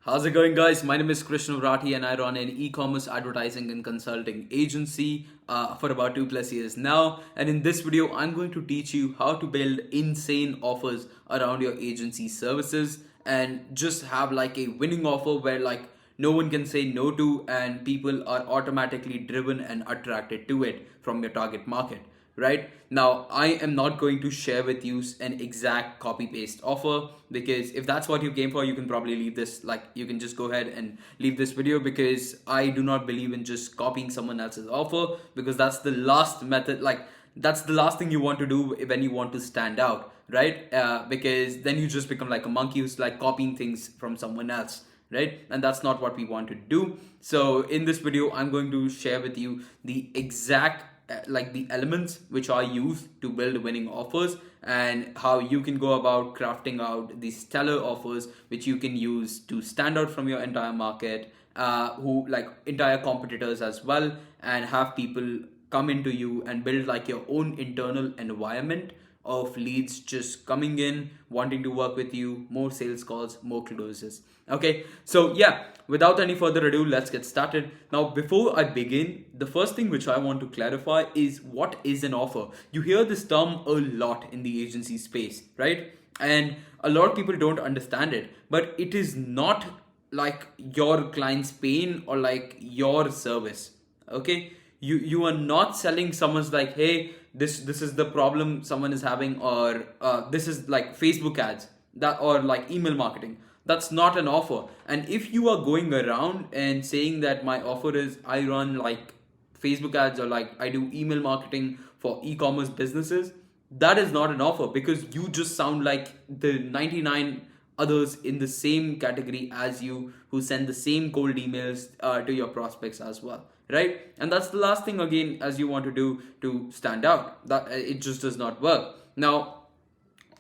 How's it going, guys? My name is Krishna Vrati and I run an e-commerce advertising and consulting agency for about 2+ years now. And in this video, I'm going to teach you how to build insane offers around your agency services and just have like a winning offer where like no one can say no to and people are automatically driven and attracted to it from your target market. Right now, I am not going to share with you an exact copy paste offer, because if that's what you came for, you can probably leave this, like you can just go ahead and leave this video, because I do not believe in just copying someone else's offer, because that's the last method, like that's the last thing you want to do when you want to stand out, right? Because then you just become like a monkey who's like copying things from someone else, right? And that's not what we want to do. So in this video, I'm going to share with you the exact like the elements which are used to build winning offers, and how you can go about crafting out these stellar offers which you can use to stand out from your entire market, who like entire competitors as well, and have people come into you and build like your own internal environment of leads just coming in, wanting to work with you, more sales calls, more closes. Okay, so yeah, without any further ado, let's get started. Now, before I begin, the first thing which I want to clarify is what is an offer. You hear this term a lot in the agency space, right? And a lot of people don't understand it, but it is not like your client's pain or like your service. Okay, you are not selling someone's like, hey, this is the problem someone is having, or this is like Facebook ads, that, or like email marketing. That's not an offer. And if you are going around and saying that my offer is I run like Facebook ads, or like I do email marketing for e-commerce businesses, that is not an offer, because you just sound like the 99 others in the same category as you, who send the same cold emails to your prospects as well, right? And that's the last thing, again, as you want to do to stand out. That it just does not work. Now,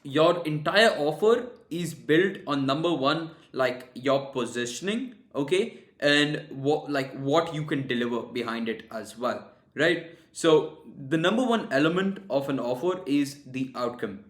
your entire offer is built on number one, like your positioning, okay, and what you can deliver behind it as well, right? So the number one element of an offer is the outcome.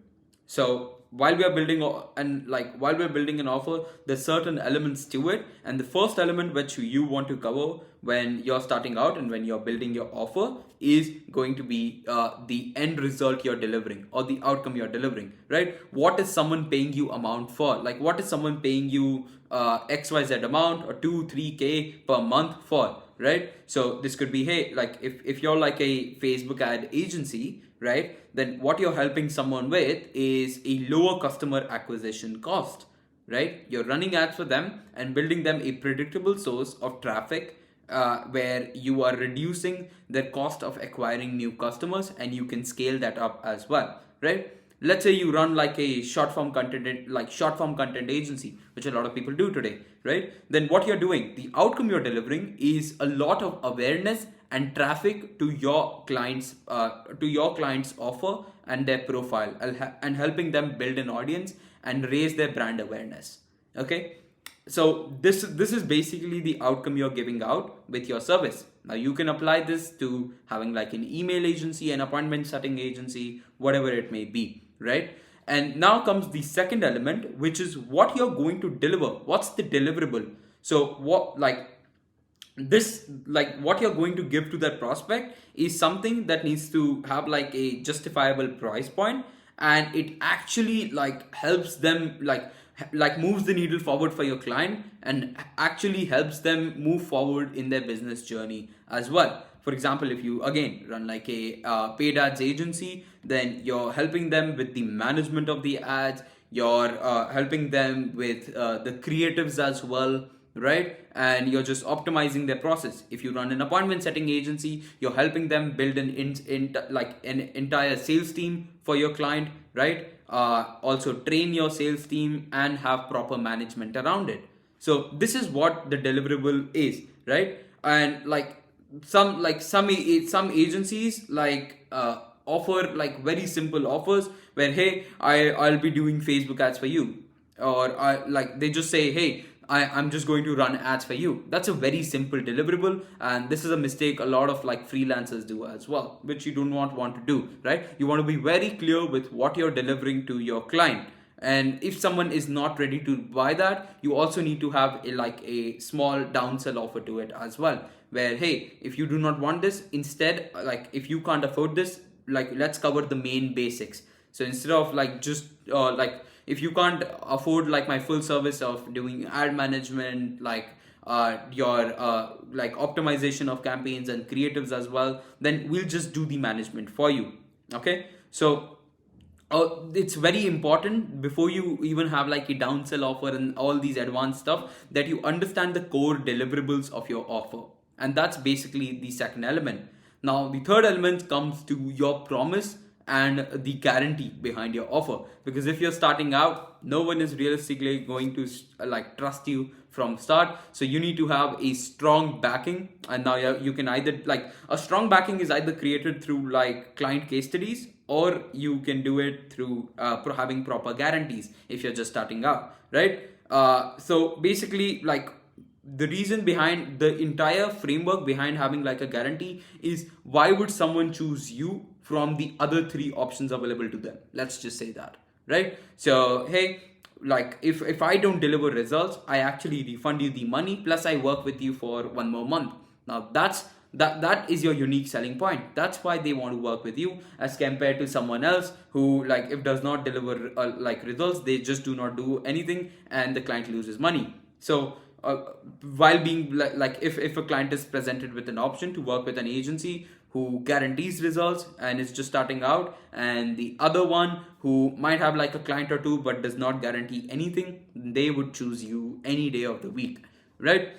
So while we are building while we're building an offer, there's certain elements to it, and the first element which you want to cover when you're starting out and when you're building your offer is going to be the end result you're delivering, or the outcome you're delivering, right? What is someone paying you amount for? Like, what is someone paying you XYZ amount, or 2-3K per month for, right? So this could be, hey, like if you're like a Facebook ad agency, right, then what you're helping someone with is a lower customer acquisition cost, right? You're running ads for them and building them a predictable source of traffic, where you are reducing the cost of acquiring new customers, and you can scale that up as well, right? Let's say you run like a short form content agency, which a lot of people do today, right? Then what you're doing, the outcome you're delivering is a lot of awareness and traffic to your clients, offer and their profile, and helping them build an audience and raise their brand awareness. Okay, so this is basically the outcome you're giving out with your service. Now you can apply this to having like an email agency, an appointment setting agency, whatever it may be, right? And now comes the second element, which is what you're going to deliver. What's the deliverable? So what you're going to give to that prospect is something that needs to have like a justifiable price point, and it actually like helps them like moves the needle forward for your client, and actually helps them move forward in their business journey as well. For example, if you again run like a paid ads agency, then you're helping them with the management of the ads, you're helping them with the creatives as well, right? And you're just optimizing their process. If you run an appointment setting agency, you're helping them build an entire sales team for your client, right? Also train your sales team and have proper management around it. So this is what the deliverable is, right? And like some agencies offer like very simple offers where, hey, I'll be doing Facebook ads for you, or they just say, hey, I'm just going to run ads for you. That's a very simple deliverable, and this is a mistake a lot of like freelancers do as well, which you do not want to do, right? You want to be very clear with what you're delivering to your client, And if someone is not ready to buy that, you also need to have a small downsell offer to it as well, where, hey, if you do not want this, instead, like if you can't afford this, like let's cover the main basics. So instead of like just if you can't afford like my full service of doing ad management, like your like optimization of campaigns and creatives as well, then we'll just do the management for you. Okay, so it's very important before you even have like a downsell offer and all these advanced stuff, that you understand the core deliverables of your offer. And that's basically the second element. Now, the third element comes to your promise and the guarantee behind your offer. Because if you're starting out, no one is realistically going to like trust you from start. So you need to have a strong backing. And now you can either like a strong backing is either created through like client case studies, or you can do it through having proper guarantees if you're just starting out, right? So basically, like the reason behind the entire framework behind having like a guarantee is, why would someone choose you from the other three options available to them? Let's just say that, right? So hey, like if I don't deliver results, I actually refund you the money, plus I work with you for one more month. Now that is your unique selling point. That's why they want to work with you, as compared to someone else who, like, if does not deliver like results, they just do not do anything and the client loses money. So while being like if a client is presented with an option to work with an agency who guarantees results and is just starting out, and the other one who might have like a client or two but does not guarantee anything, they would choose you any day of the week, right?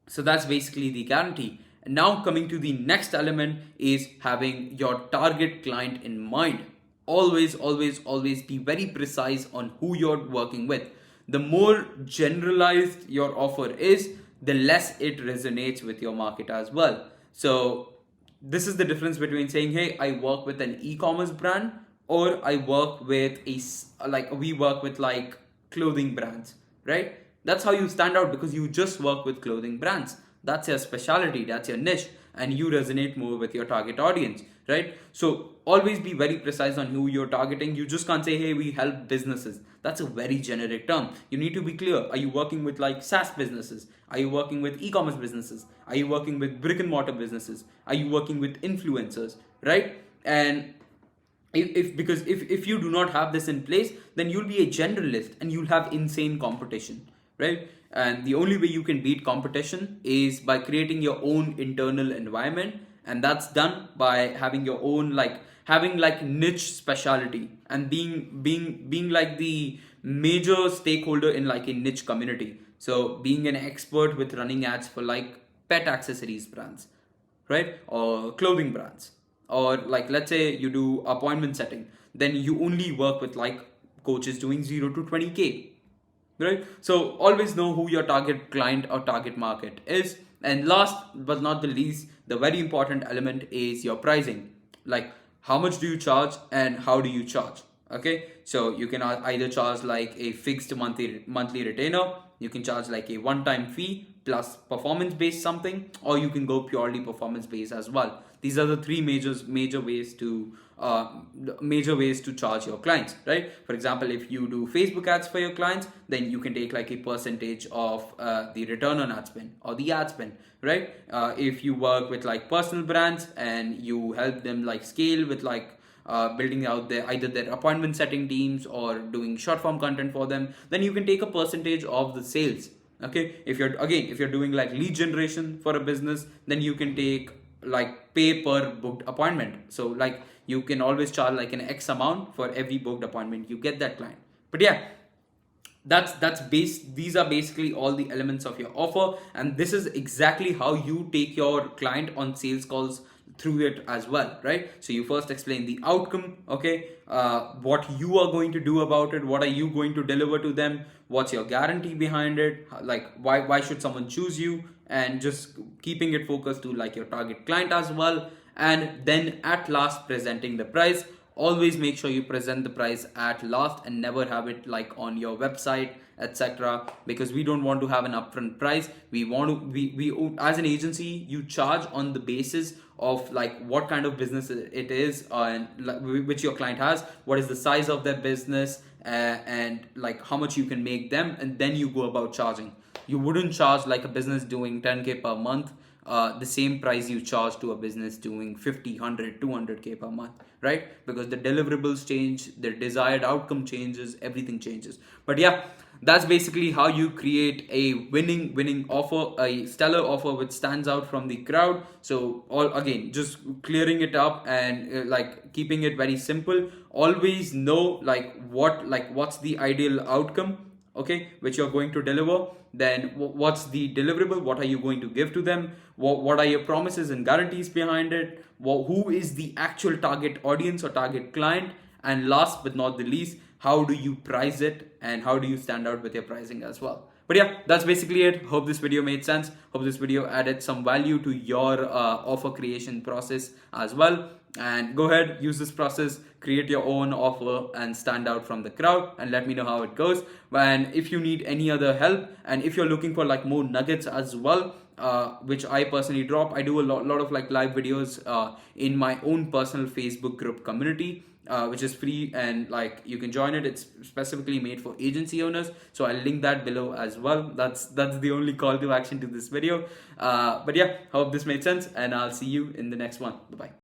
So that's basically the guarantee. And now coming to the next element is having your target client in mind. Always be very precise on who you're working with. The more generalized your offer is, the less it resonates with your market as well. So this is the difference between saying, hey, I work with an e-commerce brand, or I work with we work with like clothing brands, right? That's how you stand out, because you just work with clothing brands. That's your specialty, that's your niche, and you resonate more with your target audience, right? So always be very precise on who you're targeting. You just can't say, hey, we help businesses. That's a very generic term. You need to be clear. Are you working with like SaaS businesses? Are you working with e-commerce businesses? Are you working with brick and mortar businesses? Are you working with influencers, right? And if you do not have this in place, then you'll be a generalist and you'll have insane competition, right? And the only way you can beat competition is by creating your own internal environment, and that's done by having your own having like niche specialty, and being like the major stakeholder in like a niche community. So being an expert with running ads for like pet accessories brands, right? Or clothing brands, or like let's say you do appointment setting, then you only work with like coaches doing 0 to 20K, right? So always know who your target client or target market is. And last but not the least, the very important element is your pricing. Like, how much do you charge and how do you charge? Okay, so you can either charge like a fixed monthly retainer, you can charge like a one-time fee plus performance based something, or you can go purely performance based as well. These are the three major ways to charge your clients, right? For example, if you do Facebook ads for your clients, then you can take like a percentage of the return on ad spend or the ad spend, right? If you work with like personal brands and you help them like scale with like building out either their appointment setting teams or doing short form content for them, then you can take a percentage of the sales. Okay, if you're doing like lead generation for a business, then you can take like pay per booked appointment. So like you can always charge like an X amount for every booked appointment you get that client. But yeah, these are basically all the elements of your offer, and this is exactly how you take your client on sales calls through it as well, right? So you first explain the outcome, okay, what you are going to do about it, what are you going to deliver to them, what's your guarantee behind it, like why should someone choose you, and just keeping it focused to like your target client as well. And then at last, presenting the price. Always make sure you present the price at last and never have it like on your website, etc., because we don't want to have an upfront price. We want to we as an agency, you charge on the basis of like what kind of business it is, and which your client has, what is the size of their business, and like how much you can make them, and then you go about charging. You wouldn't charge like a business doing 10K per month the same price you charge to a business doing 50, 100, 200K per month, right? Because the deliverables change, their desired outcome changes, everything changes. But yeah, that's basically how you create a winning offer, a stellar offer which stands out from the crowd. So all again, just clearing it up and like keeping it very simple. Always know what's the ideal outcome, okay, which you're going to deliver. Then what's the deliverable, what are you going to give to them, what are your promises and guarantees behind it, who is the actual target audience or target client, and last but not the least, how do you price it and how do you stand out with your pricing as well. But yeah, that's basically it. Hope this video made sense. Hope this video added some value to your offer creation process as well. And go ahead, use this process, create your own offer and stand out from the crowd, and let me know how it goes. And if you need any other help, and if you're looking for like more nuggets as well, which I personally drop, I do a lot of like live videos in my own personal Facebook group community, which is free, and like you can join it. It's specifically made for agency owners, so I'll link that below as well. That's the only call to action to this video. But yeah, hope this made sense, and I'll see you in the next one. Bye bye.